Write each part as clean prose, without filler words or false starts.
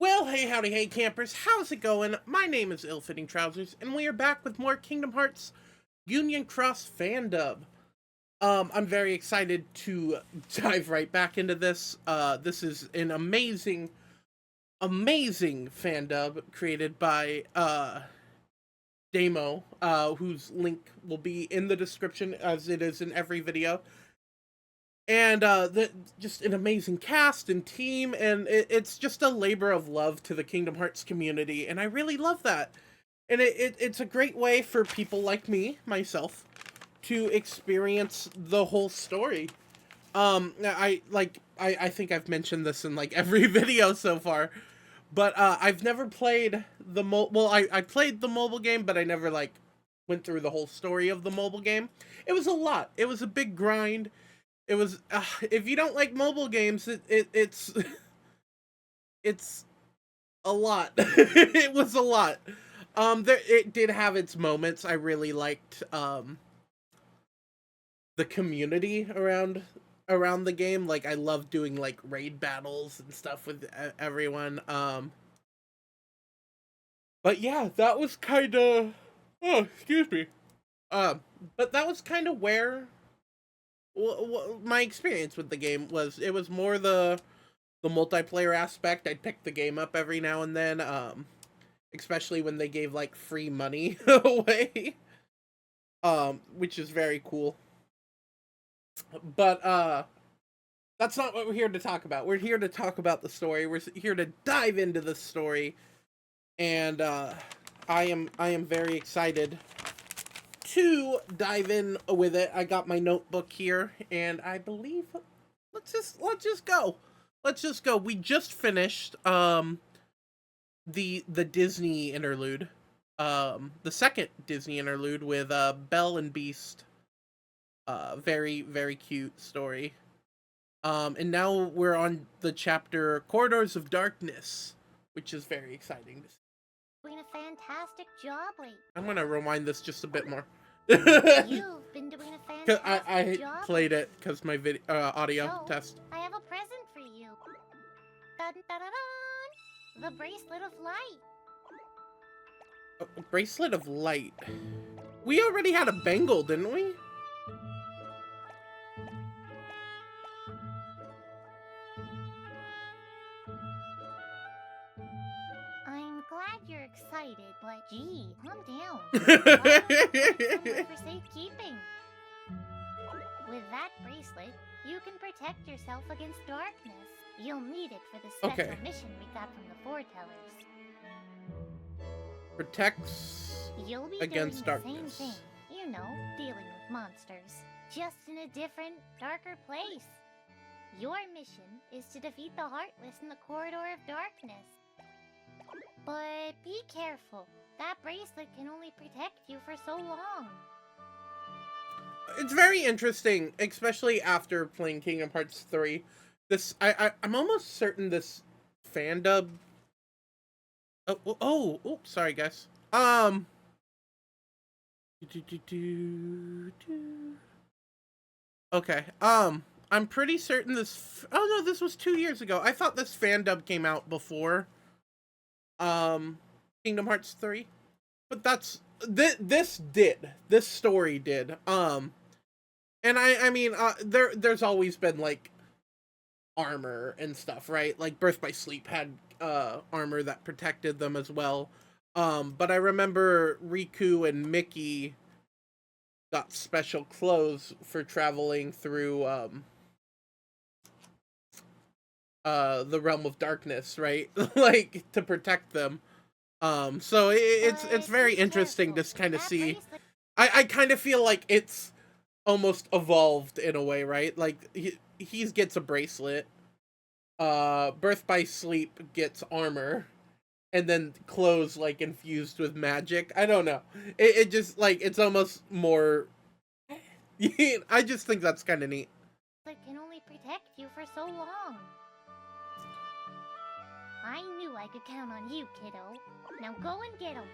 Well, hey, howdy, hey, campers. How's it going? My name is Illfitting Trousers, and we are back with more Kingdom Hearts Union Cross fan dub. I'm very excited to dive right back into this. This is an amazing fan dub created by Damo, whose link will be in the description as it is in every video. And just an amazing cast and team, and it's just a labor of love to the Kingdom Hearts community, and I really love that. And it's a great way for people like me, myself, to experience the whole story. I think I've mentioned this in like every video so far, but I've never played the I played the mobile game, but I never like went through the whole story of the mobile game. It was a lot. It was a big grind. It was if you don't like mobile games, it's it's a lot. It was a lot. It did have its moments. I really liked the community around the game. Like I love doing like raid battles and stuff with everyone. But yeah, that was kind of excuse me. But that was kind of where my experience with the game was. It was more the multiplayer aspect. I'd pick the game up every now and then, especially when they gave like free money away, which is very cool. But that's not what we're here to talk about. We're here to talk about the story. We're here to dive into the story, and I am very excited to dive in with it. I got my notebook here, and I believe let's just go. Let's just go. We just finished the Disney interlude, the second Disney interlude with Belle and Beast. Very cute story. And now we're on the chapter Corridors of Darkness, which is very exciting to see. Doing a fantastic job lately. I'm gonna rewind this just a bit more. You've been doing a fantastic I job. played it because my video audio So, test. I have a present for you. Dun, dun, dun, dun. The bracelet of light. A bracelet of light. We already had a bangle, didn't we? I'm glad you're excited, but gee, calm down. Somewhere for safekeeping. With that bracelet, you can protect yourself against darkness. You'll need it for the special mission we got from the foretellers. Protects You'll be against doing the darkness. same thing. You know, dealing with monsters. Just in a different, darker place. Your mission is to defeat the Heartless in the Corridor of Darkness. But be careful. That bracelet can only protect you for so long. It's very interesting, especially after playing Kingdom Hearts 3. I'm almost certain this fan dub. Oh, sorry guys. Okay. I'm pretty certain this. Oh no, this was 2 years ago. I thought this fan dub came out before. Kingdom Hearts 3, but that's this story did. And I mean, there's always been like armor and stuff, right? Like Birth by Sleep had armor that protected them as well. But I remember Riku and Mickey got special clothes for traveling through the realm of darkness, right? Like to protect them. So it's very interesting to kind of see. I kind of feel like it's almost evolved in a way, right? Like he gets a bracelet. Birth by Sleep gets armor, and then clothes like infused with magic. I don't know. It just like it's almost more. I just think that's kind of neat. It can only protect you for so long. I knew I could count on you, kiddo. Now go and get 'em.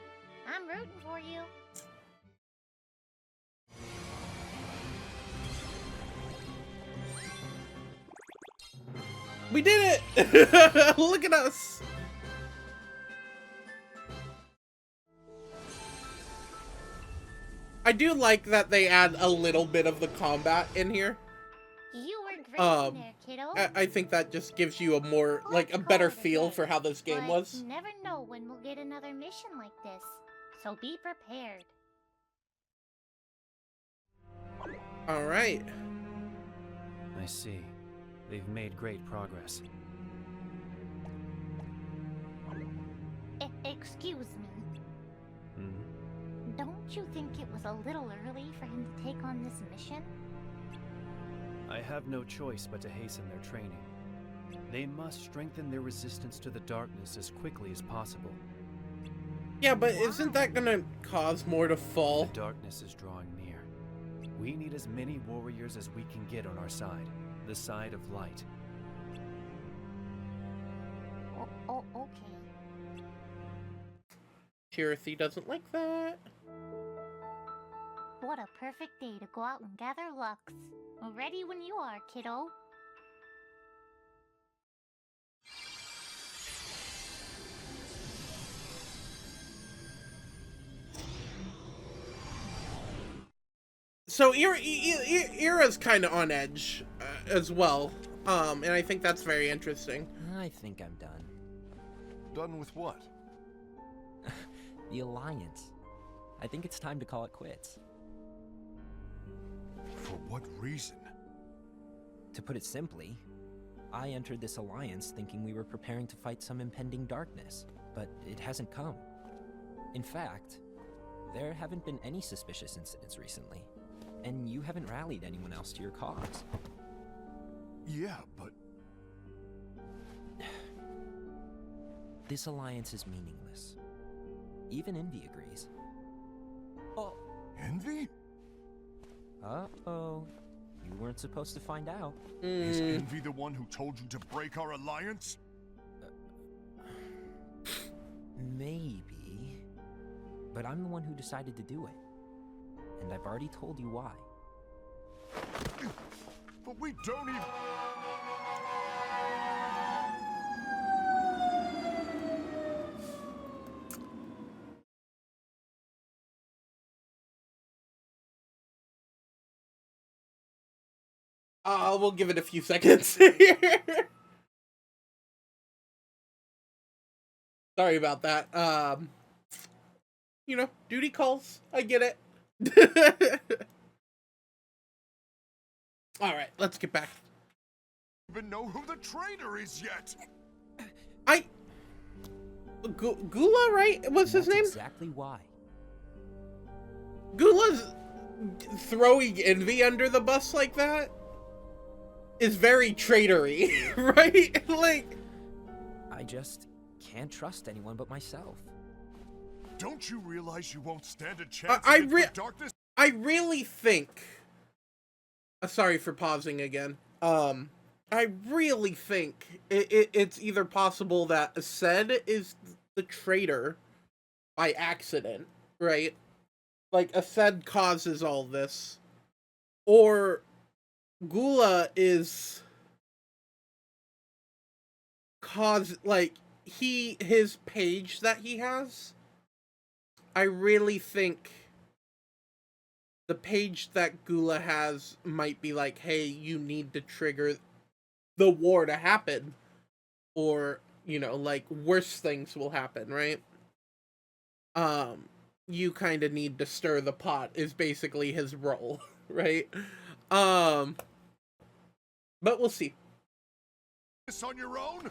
I'm rooting for you. We did it! Look at us! I do like that they add a little bit of the combat in here. You were great in there, kiddo. I think that just gives you a more, like, a better feel for how this game was. You never know when we'll get another mission like this, so be prepared. Alright. I see. They've made great progress. Excuse me. Hmm? Don't you think it was a little early for him to take on this mission? I have no choice but to hasten their training. They must strengthen their resistance to the darkness as quickly as possible. Yeah, but isn't that gonna cause more to fall? The darkness is drawing near. We need as many warriors as we can get on our side. The side of light. Okay. Tirothy doesn't like that. What a perfect day to go out and gather Lux. Ready when you are, kiddo. So Ira's kind of on edge as well, and I think that's very interesting. I think I'm done. Done with what? The Alliance. I think it's time to call it quits. For what reason? To put it simply, I entered this alliance thinking we were preparing to fight some impending darkness, but it hasn't come. In fact, there haven't been any suspicious incidents recently, and you haven't rallied anyone else to your cause. Yeah, but... This alliance is meaningless. Even Envy agrees. Oh. Envy? Uh-oh. You weren't supposed to find out. Is Envy the one who told you to break our alliance? Maybe. But I'm the one who decided to do it. And I've already told you why. But we don't even... We'll give it a few seconds here. Sorry about that. You know, duty calls. I get it. Alright, let's get back. even know who the traitor is yet! Gula, right? What's his name? Exactly why. Gula's throwing Envy under the bus like that is very traitory, right? Like, I just can't trust anyone but myself. Don't you realize you won't stand a chance I darkness? I really think... sorry for pausing again. I really think it's either possible that Aced is the traitor by accident, right? Like, Aced causes all this. Or Gula is... his page that he has... I really think the page that Gula has might be like, hey, you need to trigger the war to happen. Or, you know, like, worse things will happen, right? You kind of need to stir the pot is basically his role, right? But we'll see. This on your own?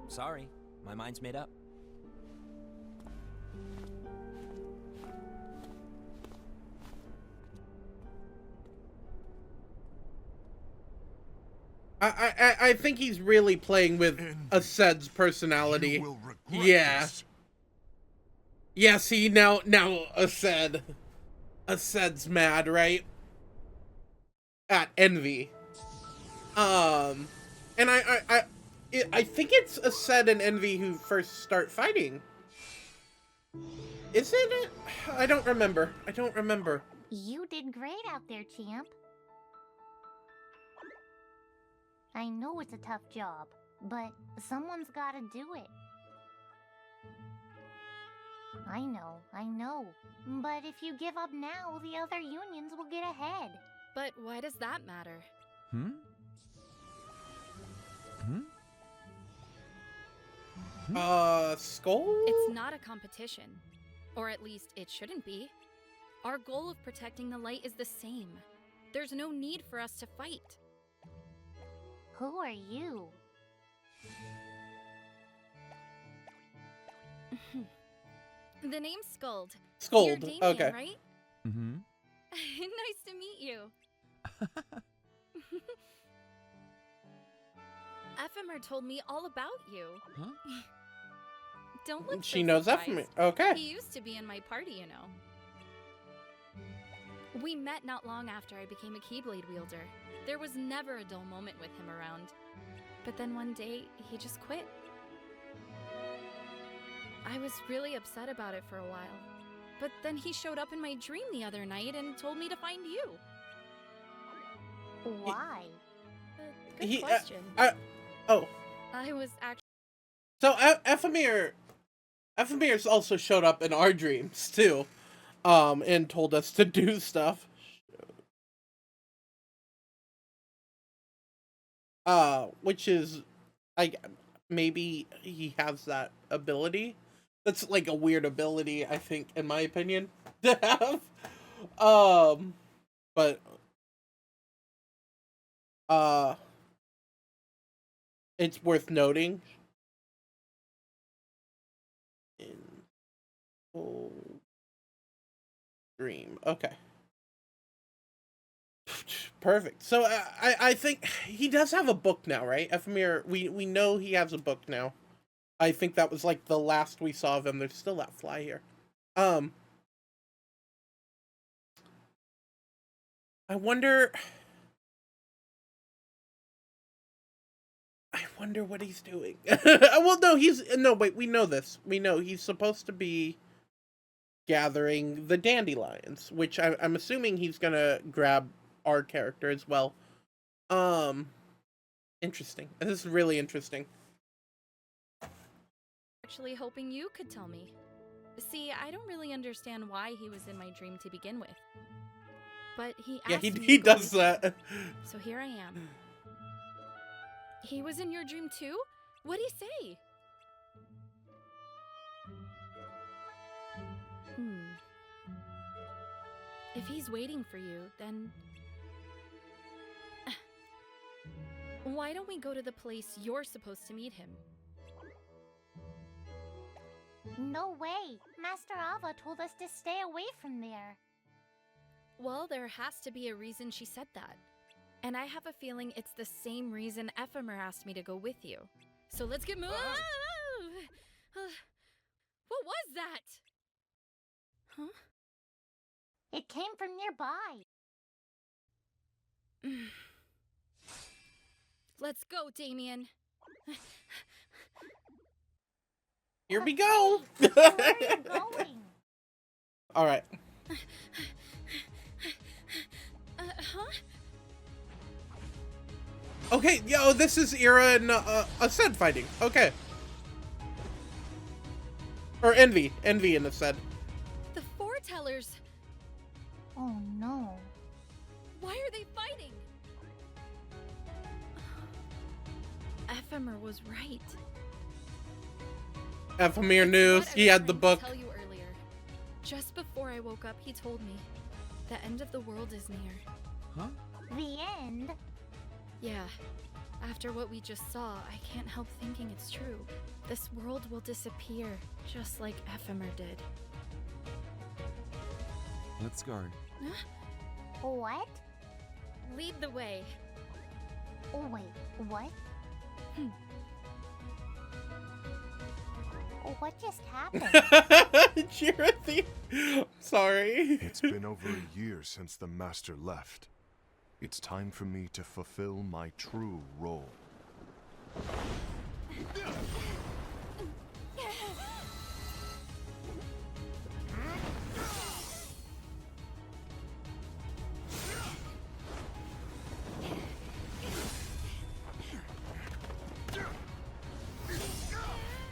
Sorry, my mind's made up. I think he's really playing with Aced's personality. You will regret Yeah. this. Yeah, see, now Aced's mad, right? At Envy. And I think it's Aced and Envy who first start fighting. Isn't it? I don't remember. You did great out there, champ. I know it's a tough job, but someone's gotta do it. I know. But if you give up now, the other unions will get ahead. But why does that matter? Hmm? Skull? It's not a competition. Or at least it shouldn't be. Our goal of protecting the light is the same. There's no need for us to fight. Who are you? The name's Skuld. Scold. You're Damien, Okay. right? Mm-hmm. Nice to meet you. Ephemer told me all about you. Huh? Don't look She so knows that surprised. from me. Okay. He used to be in my party, you know. We met not long after I became a Keyblade wielder. There was never a dull moment with him around. But then one day, he just quit. I was really upset about it for a while. But then he showed up in my dream the other night and told me to find you. Why? Good question. Oh. I was actually... So Ephemer's also showed up in our dreams too, and told us to do stuff. Which is, maybe he has that ability. That's like a weird ability, I think, in my opinion, to have. But it's worth noting. Dream. Okay. Perfect. So I think he does have a book now, right? Ephemer, we know he has a book now. I think that was like the last we saw of him. There's still that fly here. I wonder what he's doing. Well, no, wait, we know this. We know he's supposed to be gathering the dandelions, which I'm assuming he's gonna grab our character as well. Interesting. This is really interesting. actually hoping you could tell me. See, I don't really understand why he was in my dream to begin with. But he asked me he to go does with him, that. so here I am. He was in your dream too? What'd he say? If he's waiting for you, then... why don't we go to the place you're supposed to meet him? No way! Master Ava told us to stay away from there. Well, there has to be a reason she said that. And I have a feeling it's the same reason Ephemer asked me to go with you. So let's get moving. What was that? Huh? It came from nearby. Let's go, Damien. Here we go. Where are you going? All right. Huh? Okay, yo, this is Ira and Ascend fighting. Okay. Or Envy and Ascend. The foretellers. Oh no. Why are they fighting? Ephemer was right. Ephemer knew. What I He was had the trying to book. tell you earlier. Just before I woke up, he told me the end of the world is near. Huh? The end? Yeah. After what we just saw, I can't help thinking it's true. This world will disappear, just like Ephemer did. Let's guard. What? Lead the way. Oh wait, what? What just happened? Chirithy. Sorry. It's been over a year since the Master left. It's time for me to fulfill my true role.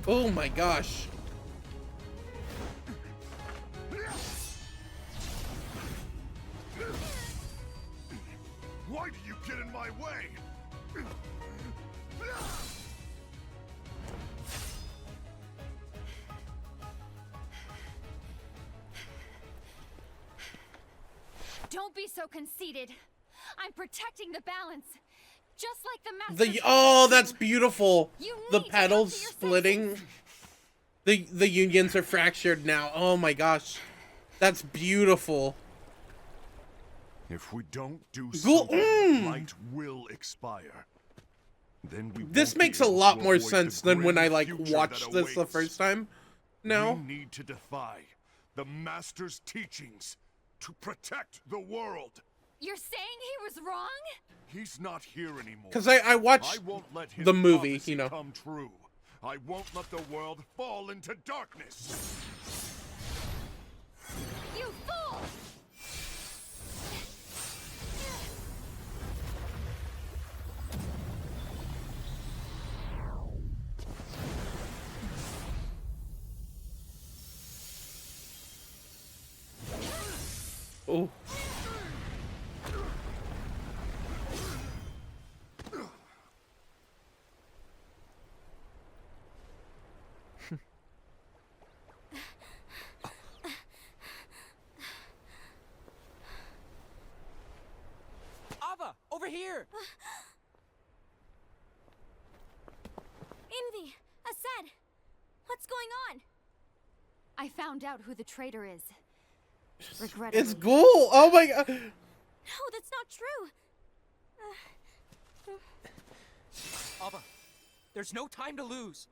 Oh my gosh. get in my way! Don't be so conceited. I'm protecting the balance. Just like the master. Oh, that's beautiful. You The need to petals come to your splitting. senses. The unions are fractured now. Oh my gosh. That's beautiful. If we don't do Go- something, light will expire. Then we This won't be makes a able lot to more avoid the sense than when I grim like future watched that this the awaits. first time. No. We need to defy the Master's teachings to protect the world. You're saying he was wrong? He's not here anymore. Because I watched I won't let his the movie, prophecy you know. come true. I won't let the world fall into darkness. You fool! Oh. Ava, over here! Envy! Asad! What's going on? I found out who the traitor is. Regrettably. It's cool. Oh my god. No, that's not true. Ava, there's no time to lose.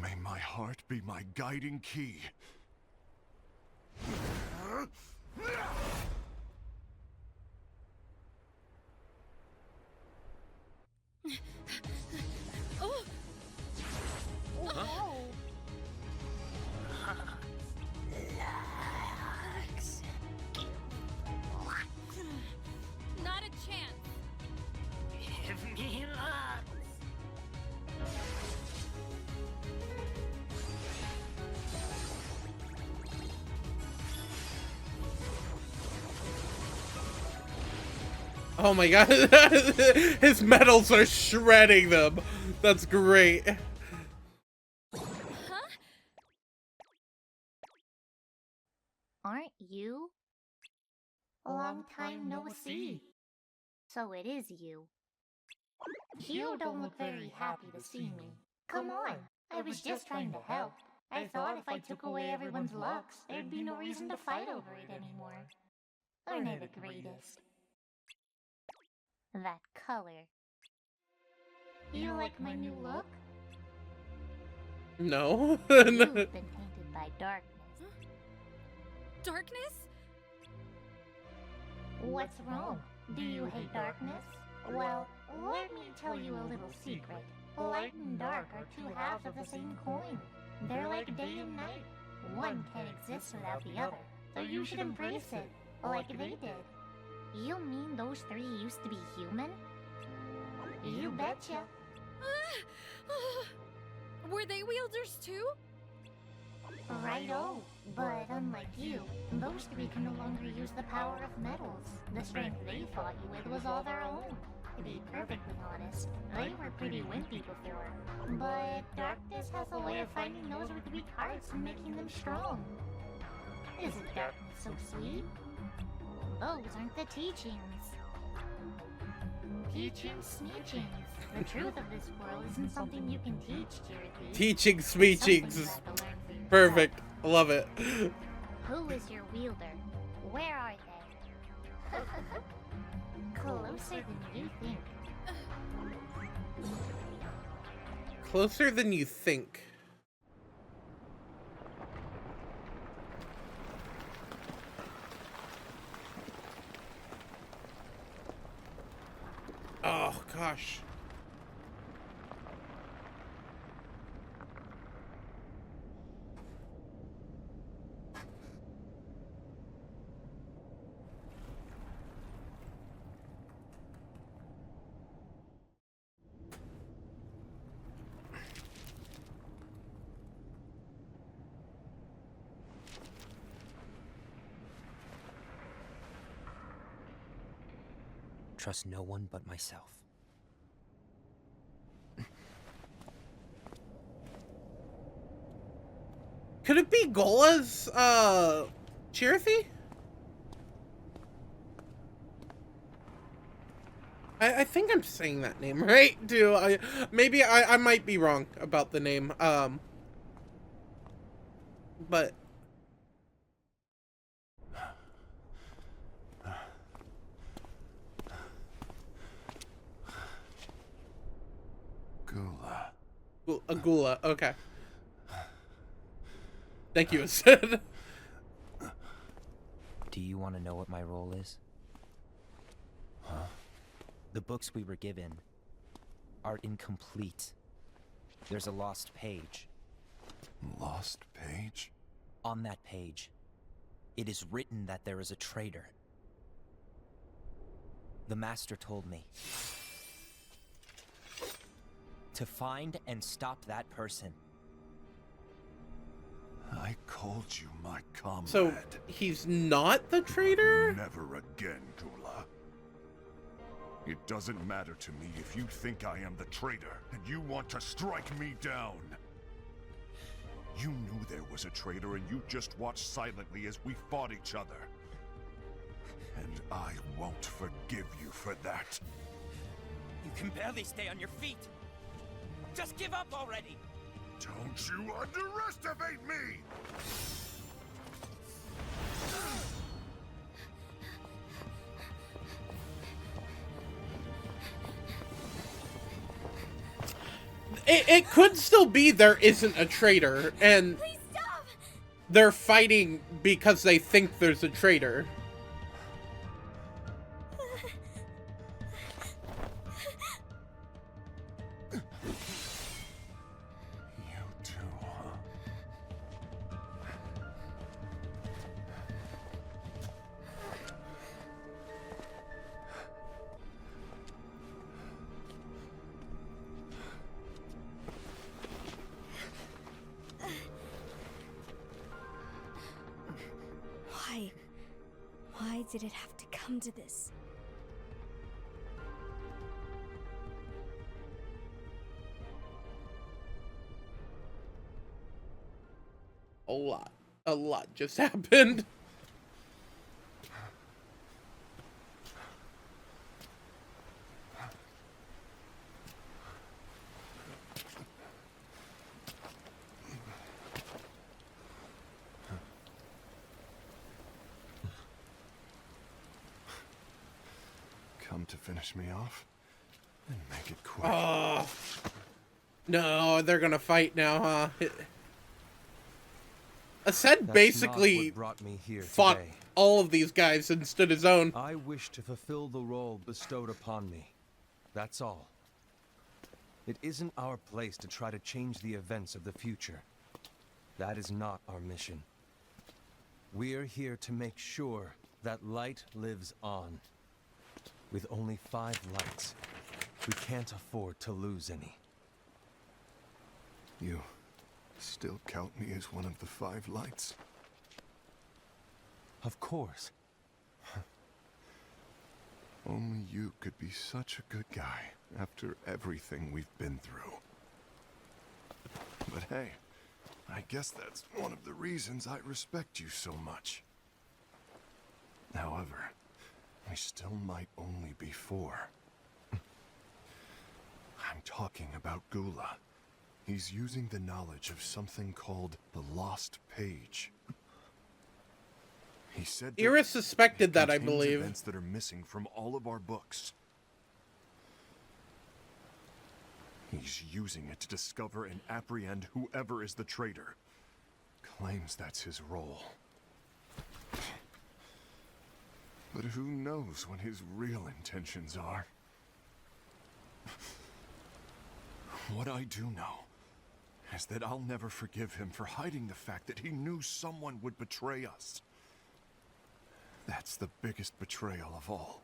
May my heart be my guiding key. Oh, Oh. not a chance. Give me luck. Oh my god. His medals are shredding them. That's great. Huh? Aren't you? A long time no see. So it is you. You don't look very happy to see me. Come on, I was just trying to help. I thought if I took away everyone's looks, there'd be no reason to fight over it anymore. Aren't I the greatest? That color. You like my new look? No. You've been tainted by darkness. Darkness? What's wrong? Do you hate darkness? Well, let me tell you a little secret. Light and dark are two halves of the same coin. They're like day and night. One can't exist without the other, so you should embrace it, like they did. You mean those three used to be human? You betcha. Were they wielders too? Righto. But unlike you, those three can no longer use the power of metals. The strength they fought you with was all their own. To be perfectly honest, they were pretty wimpy before. But darkness has a way of finding those with weak hearts and making them strong. Isn't darkness so sweet? Those aren't the teachings. Teachings, sneechings. The truth of this world isn't something you can teach, Jirthi. Teaching It's something speechings you is have to learn for yourself. perfect. I love it. Who is your wielder? Where are they? Closer than you think. Closer than you think. Oh gosh. trust no one but myself. Could it be Gola's, Chirithy? I think I'm saying that name right, too. Maybe I might be wrong about the name, but... Gula. Agula, okay. Thank you, Sid. Do you want to know what my role is? Huh? The books we were given are incomplete. There's a lost page. Lost page? On that page, it is written that there is a traitor. The Master told me to find and stop that person. I called you my comrade. So, he's not the traitor? Never again, Gula. It doesn't matter to me if you think I am the traitor, and you want to strike me down. You knew there was a traitor, and you just watched silently as we fought each other. And I won't forgive you for that. You can barely stay on your feet. Just give up already. Don't you underestimate me! It could still be there isn't a traitor, and Please stop! they're fighting because they think there's a traitor. You too, huh? Why? Why did it have to come to this? A lot just happened. Come to finish me off? Then make it quick. Oh. No, they're gonna fight now, huh? Ascend basically brought me here fought today. all of these guys and stood his own. I wish to fulfill the role bestowed upon me. That's all. It isn't our place to try to change the events of the future. That is not our mission. We're here to make sure that light lives on. With only 5 lights, we can't afford to lose any. You still count me as one of the 5 lights? Of course. Only you could be such a good guy after everything we've been through. But hey, I guess that's one of the reasons I respect you so much. However, we still might only be 4. I'm talking about Gula. He's using the knowledge of something called the Lost Page. He said that Iris suspected it that, I contains believe. events that are missing from all of our books. He's using it to discover and apprehend whoever is the traitor. Claims that's his role. But who knows what his real intentions are? What I do know is that I'll never forgive him for hiding the fact that he knew someone would betray us. That's the biggest betrayal of all.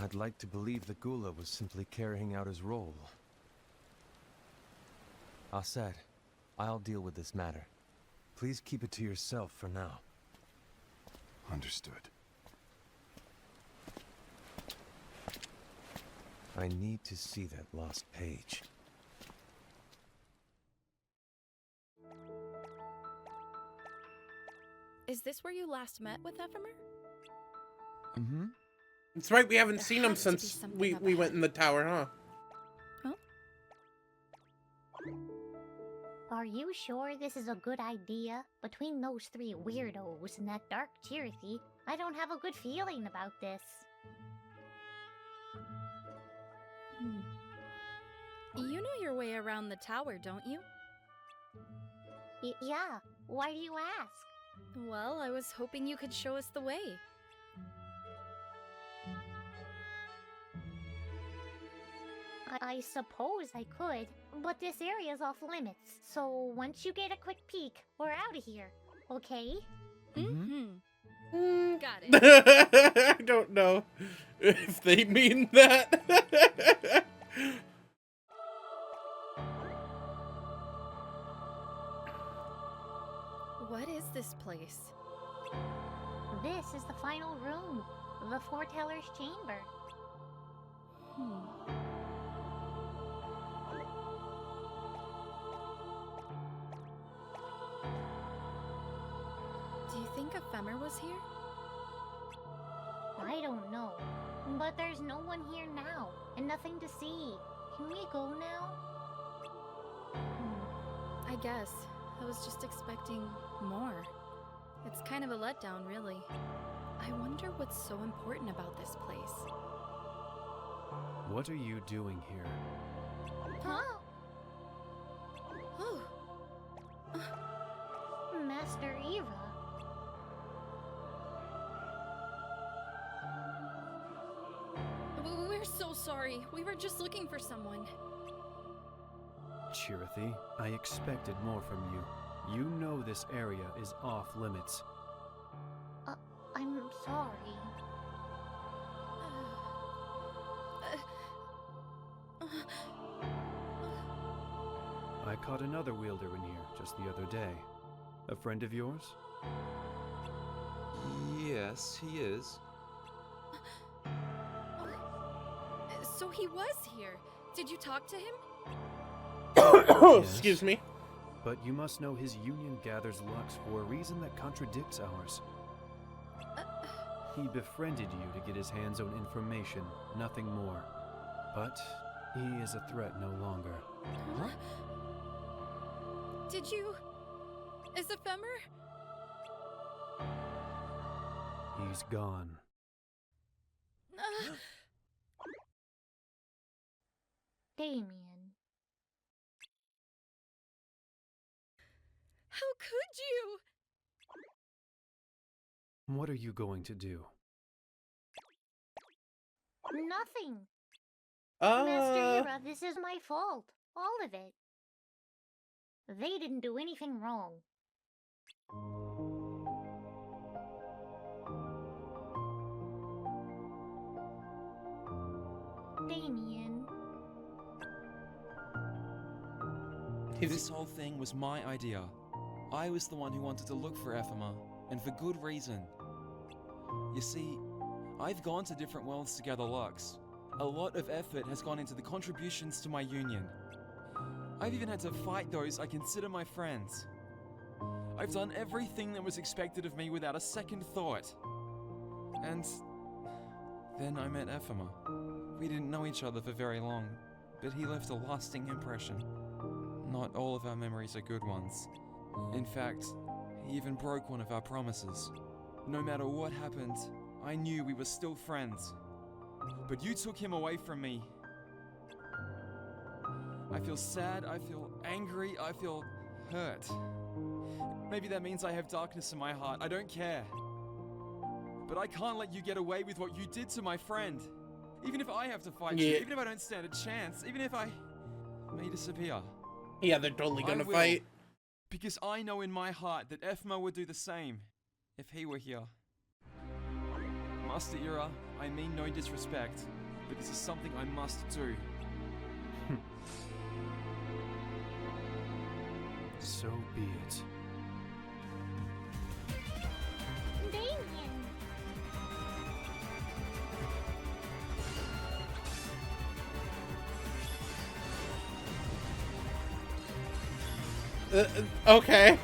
I'd like to believe the Gula was simply carrying out his role. Aset, I'll deal with this matter. Please keep it to yourself for now. Understood. I need to see that lost page. Is this where you last met with Ephemer? Mm-hmm. That's right, we haven't There seen him has to be since something we up went ahead. in the tower, huh? Are you sure this is a good idea? Between those three weirdos and that dark Tirthy, I don't have a good feeling about this. You know your way around the tower, don't you? Yeah, why do you ask? Well, I was hoping you could show us the way. I suppose I could, but this area's off limits, so once you get a quick peek, we're out of here, okay? Mm-hmm. Got it. I don't know if they mean that. What is this place? This is the final room, the Foreteller's Chamber. Do you think Ephemer was here? I don't know, but there's no one here now, and nothing to see. Can we go now? I guess. I was just expecting more. It's kind of a letdown, really. I wonder what's so important about this place. What are you doing here? Huh? Oh, Master Eva. we're so sorry. We were just looking for someone. Chirithy, I expected more from you. You know this area is off limits. I'm sorry. I caught another wielder in here just the other day. A friend of yours? Yes, he is. So he was here. Did you talk to him? Excuse me. But you must know his union gathers lux for a reason that contradicts ours. He befriended you to get his hands on information, nothing more. But he is a threat no longer. Huh? Did you... Is Ephemer? He's gone. Damien. How could you? What are you going to do? Nothing. Master Eva, this is my fault. All of it. They didn't do anything wrong. Damien. This whole thing was my idea. I was the one who wanted to look for Ephemer, and for good reason. You see, I've gone to different worlds to gather Lux. A lot of effort has gone into the contributions to my union. I've even had to fight those I consider my friends. I've done everything that was expected of me without a second thought. And then I met Ephemer. We didn't know each other for very long, but he left a lasting impression. Not all of our memories are good ones. In fact, he even broke one of our promises. No matter what happened, I knew we were still friends. But you took him away from me. I feel sad, I feel angry, I feel hurt. Maybe that means I have darkness in my heart, I don't care. But I can't let you get away with what you did to my friend. Even if I have to fight you, even if I don't stand a chance, even if I may disappear. Yeah, they're totally gonna will, fight. Because I know in my heart that Ephemer would do the same if he were here. Master Ira, I mean no disrespect, but this is something I must do. So be it. Damien! Okay.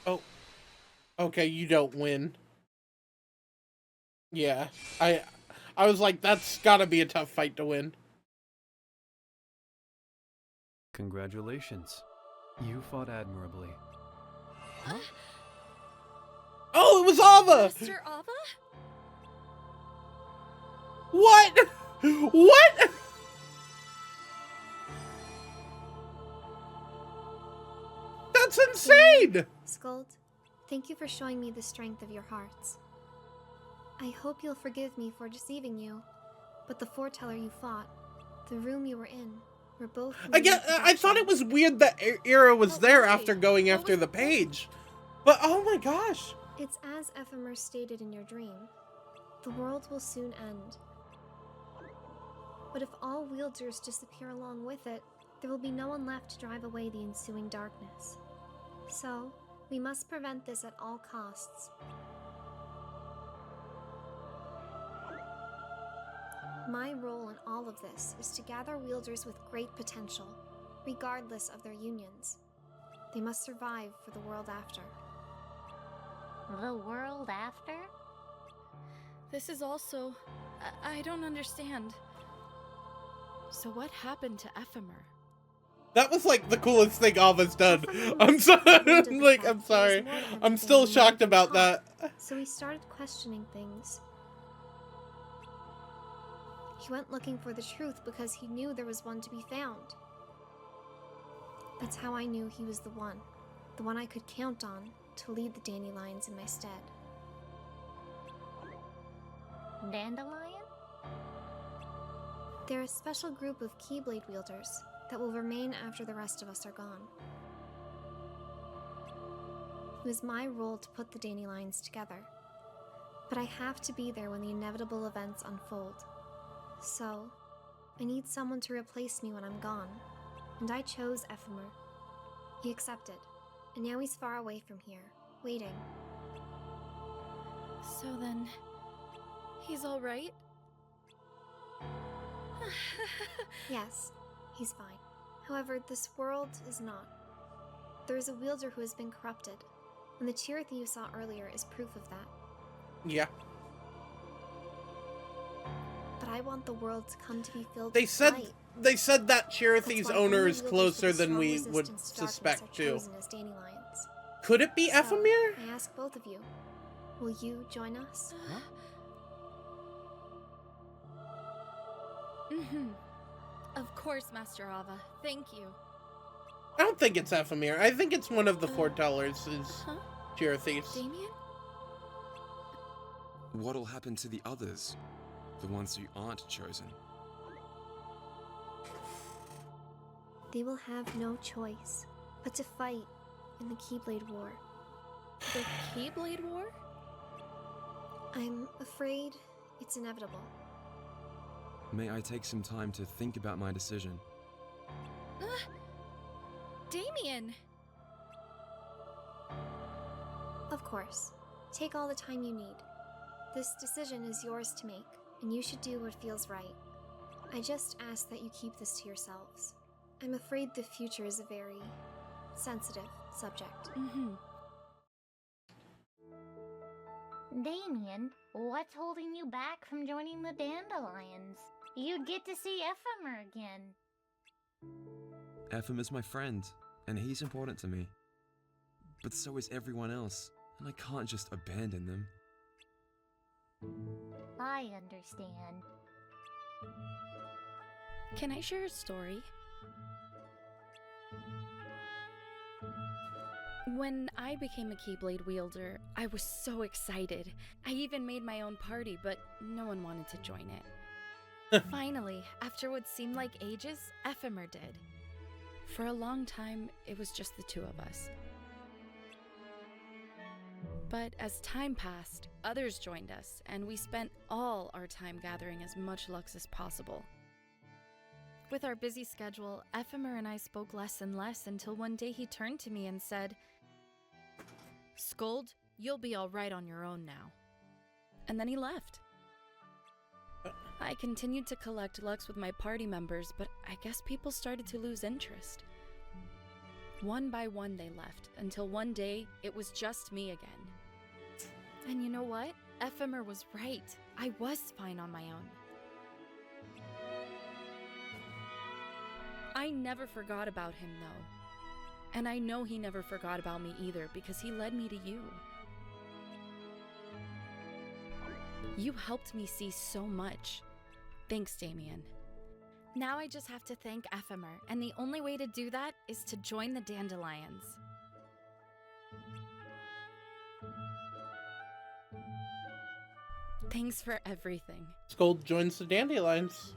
Oh. Okay, you don't win. Yeah. I was like, that's gotta be a tough fight to win. Congratulations. You fought admirably. Huh? Oh, it was Ava! Master Ava? What? What? That's insane! Skuld, thank you for showing me the strength of your hearts. I hope you'll forgive me for deceiving you, but the foreteller you fought, the room you were in, were both... I thought it was weird that Era was there after going after the page. But, oh my gosh. It's as Ephemer stated in your dream. The world will soon end. But if all wielders disappear along with it, there will be no one left to drive away the ensuing darkness. So, we must prevent this at all costs. My role in all of this is to gather wielders with great potential, regardless of their unions. They must survive for the world after. The world after? This is also... I don't understand. So what happened to Ephemer? That was like the coolest thing Ava's done. I'm sorry. Like, I'm sorry. I'm still shocked about that. So he started questioning things. He went looking for the truth because he knew there was one to be found. That's how I knew he was the one I could count on to lead the dandelions in my stead. Dandelion? They're a special group of Keyblade wielders that will remain after the rest of us are gone. It was my role to put the dandelions together, but I have to be there when the inevitable events unfold. So, I need someone to replace me when I'm gone, and I chose Ephemer. He accepted, and now he's far away from here, waiting. So then... he's alright? Yes, he's fine. However, this world is not. There is a wielder who has been corrupted, and the Chirithy you saw earlier is proof of that. Yeah. But I want the world to come to be filled They with said light. they said that Chirithy's That's why owner only is wielders closer with than strong we would resistance to darkness suspect are too. chosen as dandelions. Could it be So, Ephemer? I ask both of you, will you join us? Huh? Mm-hmm. Of course, Master Ava. Thank you. I don't think it's Ephemer. I think it's one of the foretellers is Huh? Chirithy's. Damien? What'll happen to the others? The ones who aren't chosen? They will have no choice but to fight in the Keyblade War. The Keyblade War? I'm afraid it's inevitable. May I take some time to think about my decision? Damien! Of course. Take all the time you need. This decision is yours to make, and you should do what feels right. I just ask that you keep this to yourselves. I'm afraid the future is a very sensitive subject. Mm-hmm. Damien, what's holding you back from joining the Dandelions? You'd get to see Ephemer again. Ephemer's my friend, and he's important to me. But so is everyone else, and I can't just abandon them. I understand. Can I share a story? When I became a Keyblade wielder, I was so excited. I even made my own party, but no one wanted to join it. Finally, after what seemed like ages, Ephemer did. For a long time, it was just the two of us. But as time passed, others joined us, and we spent all our time gathering as much Lux as possible. With our busy schedule, Ephemer and I spoke less and less until one day he turned to me and said, "Skuld, you'll be all right on your own now." and then he left. I continued to collect Lux with my party members, but I guess people started to lose interest. One by one they left, until one day it was just me again. And you know what? Ephemer was right. I was fine on my own. I never forgot about him, though. And I know he never forgot about me either, because he led me to you. You helped me see so much. Thanks, Damien. Now I just have to thank Ephemer, and the only way to do that is to join the Dandelions. Thanks for everything. Scold joins the Dandelions.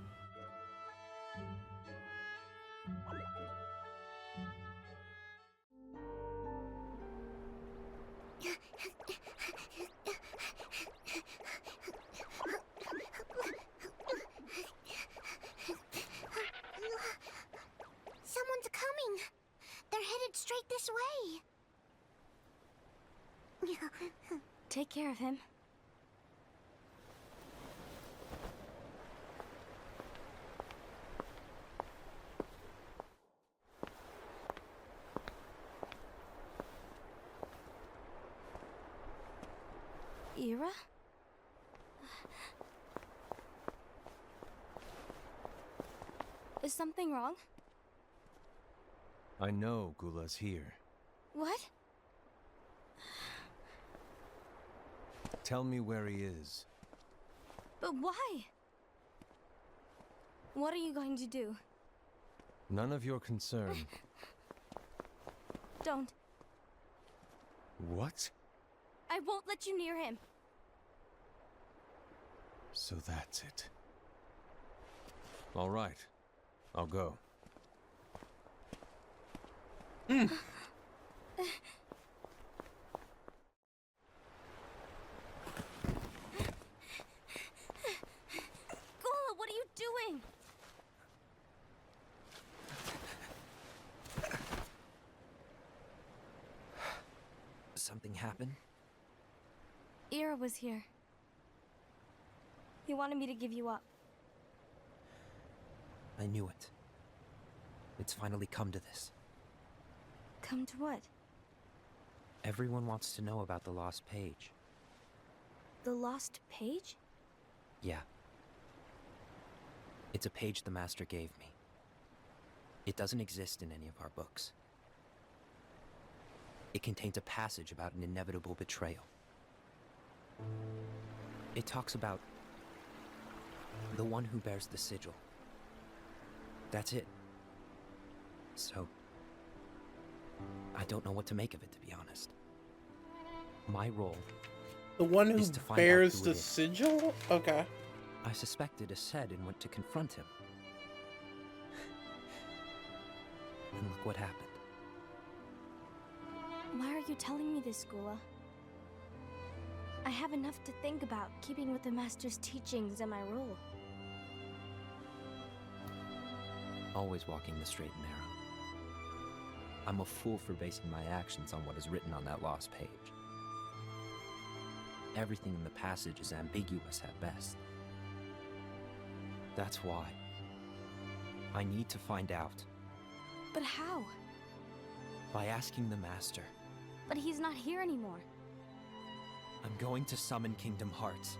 Someone's coming. They're headed straight this way. Take care of him. Ira? Is something wrong? I know Gula's here. What? Tell me where he is. But why? What are you going to do? None of your concern. Don't. What? I won't let you near him. So that's it. All right. I'll go. Hmm. Gula, what are you doing? Something happened? Ira was here. He wanted me to give you up. I knew it. It's finally come to this. Come to what? Everyone wants to know about the lost page. The lost page? Yeah. It's a page the Master gave me. It doesn't exist in any of our books. It contains a passage about an inevitable betrayal. It talks about the one who bears the sigil. That's it. So, I don't know what to make of it, to be honest. My role The one who is to find out bears who the it is. sigil? Okay. I suspected a Sed and went to confront him. And look what happened. Why are you telling me this, Gula? I have enough to think about, keeping with the Master's teachings and my role. Always walking the straight and narrow. I'm a fool for basing my actions on what is written on that lost page. Everything in the passage is ambiguous at best. That's why I need to find out. But how? By asking the Master. But he's not here anymore. I'm going to summon Kingdom Hearts.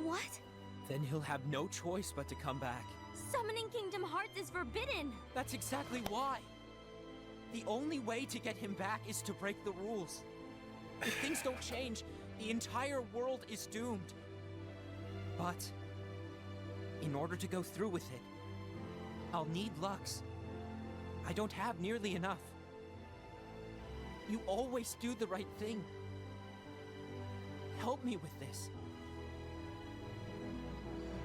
What? Then he'll have no choice but to come back. Summoning Kingdom Hearts is forbidden! That's exactly why. The only way to get him back is to break the rules. If things don't change, the entire world is doomed. But in order to go through with it, I'll need Lux. I don't have nearly enough. You always do the right thing. Help me with this.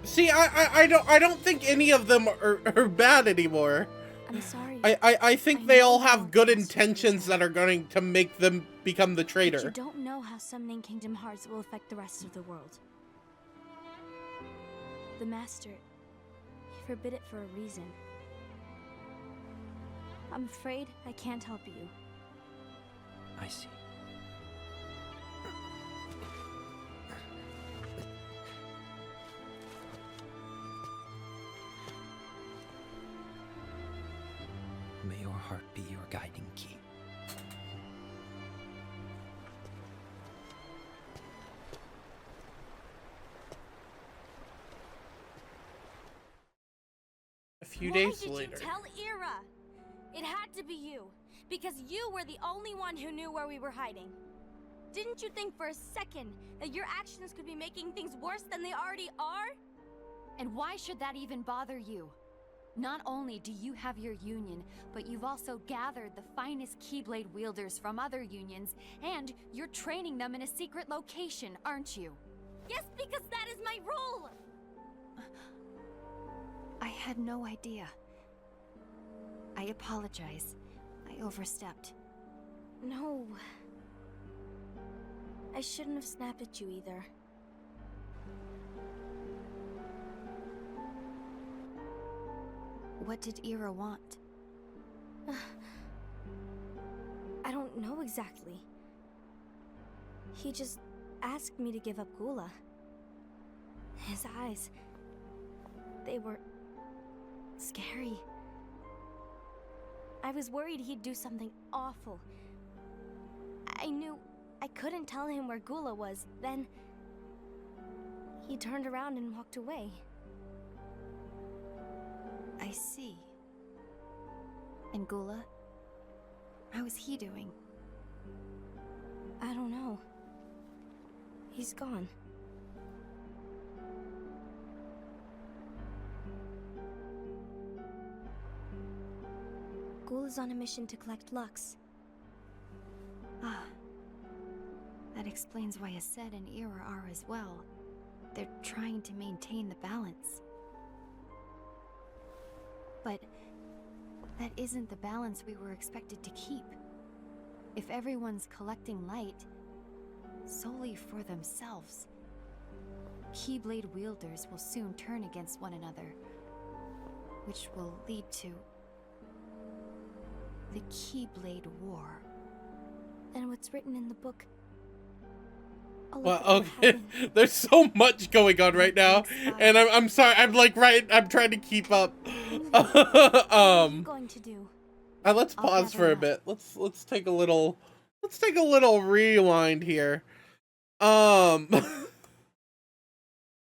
See, I don't think any of them are bad anymore. I'm sorry. I think I they know all how have good this feels intentions that are going to make them become the But traitor. you don't know how summoning Kingdom Hearts will affect the rest of the world. The Master, he forbid it for a reason. I'm afraid I can't help you. I see. heart be your guiding key. A few days later. Why did you tell Ira? It had to be you, because you were the only one who knew where we were hiding. Didn't you think for a second that your actions could be making things worse than they already are? And why should that even bother you? Not only do you have your union, but you've also gathered the finest Keyblade wielders from other unions, and you're training them in a secret location, aren't you? Yes, because that is my role! I had no idea. I apologize. I overstepped. No. I shouldn't have snapped at you either. What did Ira want? I don't know exactly. He just asked me to give up Gula. His eyes, they were scary. I was worried he'd do something awful. I knew I couldn't tell him where Gula was. Then he turned around and walked away. I see. And Gula? How is he doing? I don't know. He's gone. Gula's on a mission to collect Lux. Ah. That explains why Aset and Ira are as well. They're trying to maintain the balance. But that isn't the balance we were expected to keep. If everyone's collecting light solely for themselves, Keyblade wielders will soon turn against one another, which will lead to the Keyblade War. Then what's written in the book? Well, okay, there's so much going on right now, and I'm sorry, I'm trying to keep up. What are you going to do? Let's pause for a bit. Let's take a little rewind here.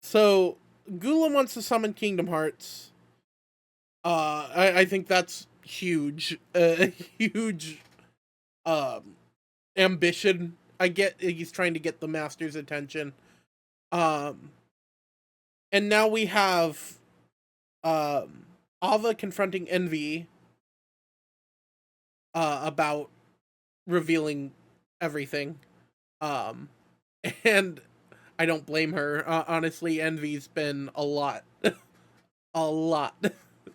So Gula wants to summon Kingdom Hearts. I think that's huge, huge ambition. I get he's trying to get the master's attention. And now we have Ava confronting Envy about revealing everything. And I don't blame her. Honestly, Envy's been a lot a lot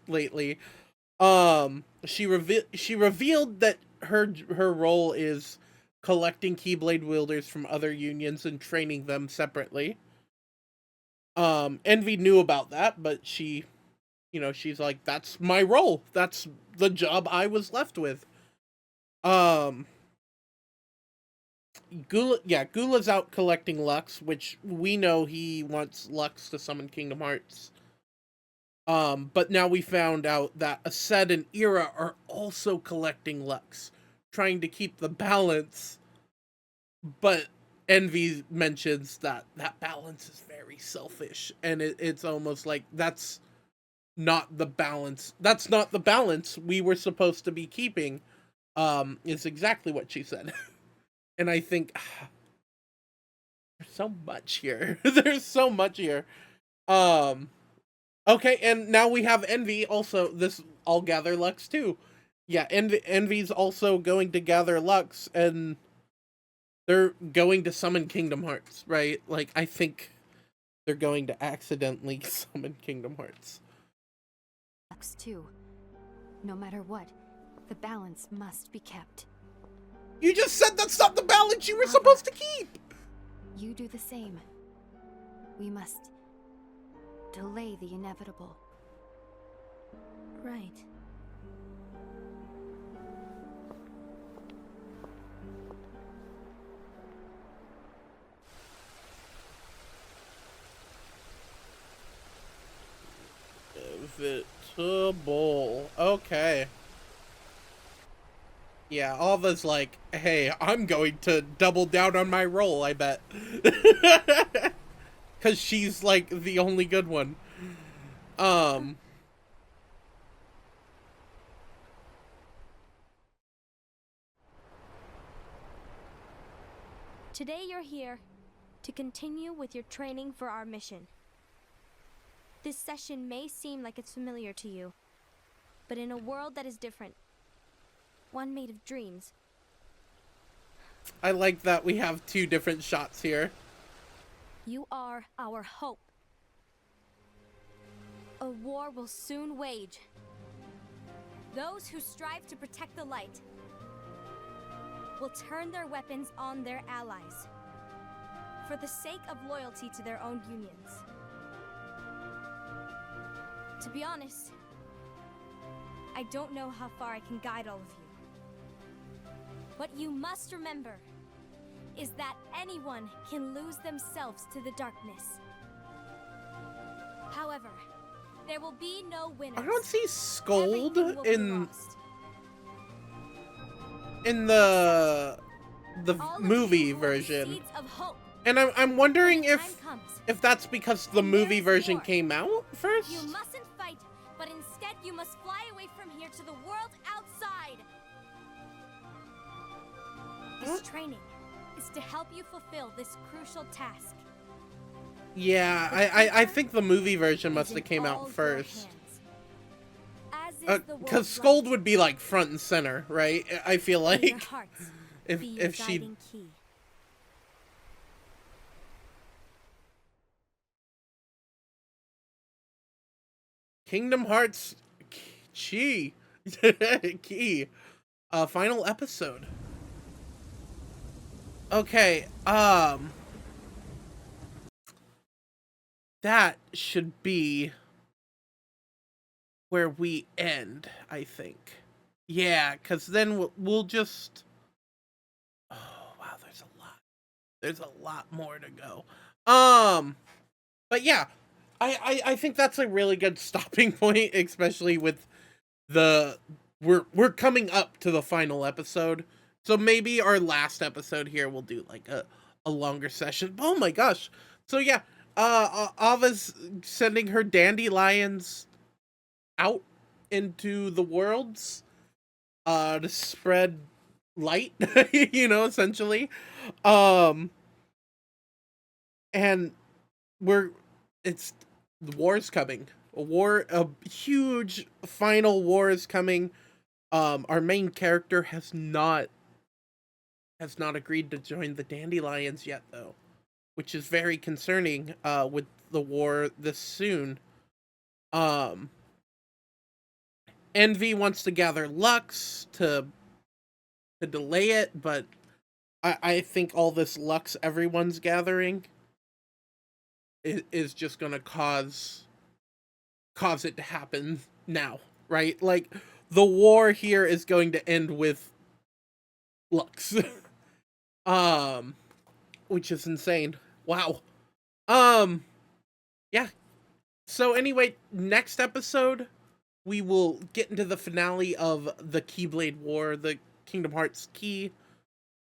lately. She revealed that her role is collecting Keyblade wielders from other unions and training them separately. Envy knew about that, but she's like, that's my role. That's the job I was left with. Gula's out collecting Lux, which we know he wants Lux to summon Kingdom Hearts. But now we found out that Aset and Ira are also collecting Lux, trying to keep the balance. But Envy mentions that balance is very selfish, and it's almost like that's not the balance. That's not the balance we were supposed to be keeping. Is exactly what she said. And I think there's so much here. There's so much here. Okay, and now we have Envy also. This all gather Lux too. Yeah, Envy's also going to gather Lux, and they're going to summon Kingdom Hearts, right? Like, I think they're going to accidentally summon Kingdom Hearts. Lux too. No matter what, the balance must be kept. You just said that's not the balance you were supposed to keep! You do the same. We must delay the inevitable. Right. Inevitable. Okay. Yeah, Alva's like, hey, I'm going to double down on my role, I bet. Because she's, like, the only good one. Today you're here to continue with your training for our mission. This session may seem like it's familiar to you, but in a world that is different, one made of dreams. I like that we have 2 different shots here. You are our hope. A war will soon wage. Those who strive to protect the light will turn their weapons on their allies for the sake of loyalty to their own unions. To be honest, I don't know how far I can guide all of you. What you must remember is that anyone can lose themselves to the darkness. However, there will be no winners. I don't see Scold Everything will be lost. in the All of movie you hold the version. seeds of hope. And I'm wondering When the if time comes, that's because the and movie there's version war. came out first. You mustn't fight, but instead you must fly away from here to the world outside. This training is to help you fulfill this crucial task. Yeah, I think the movie version must have came out first. Because Scold would be like front and center, right? I feel like if she. Kingdom Hearts key key final episode. Okay, that should be where we end, I think. Yeah, because then we'll just... Oh, wow, there's a lot. There's a lot more to go. But yeah, I think that's a really good stopping point, especially with the... We're coming up to the final episode. So maybe our last episode here will do like a longer session. Oh my gosh. So yeah, Ava's sending her dandelions out into the worlds to spread light, you know, essentially. And the war's coming. A huge final war is coming. Our main character has not agreed to join the dandelions yet, though, which is very concerning with the war this soon. Envy wants to gather Lux to delay it, but I think all this Lux everyone's gathering is just gonna cause it to happen now, right? Like, the war here is going to end with Lux. Which is insane. Wow. Yeah. So anyway, next episode, we will get into the finale of the Keyblade War, the Kingdom Hearts key,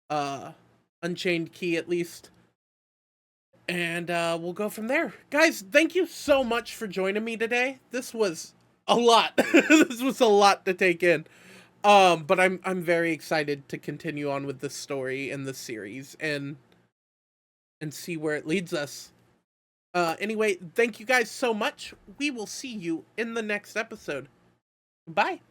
Unchained key at least. And we'll go from there. Guys, thank you so much for joining me today. This was a lot. This was a lot to take in. But I'm very excited to continue on with this story and this series and see where it leads us. Anyway, thank you guys so much. We will see you in the next episode. Bye.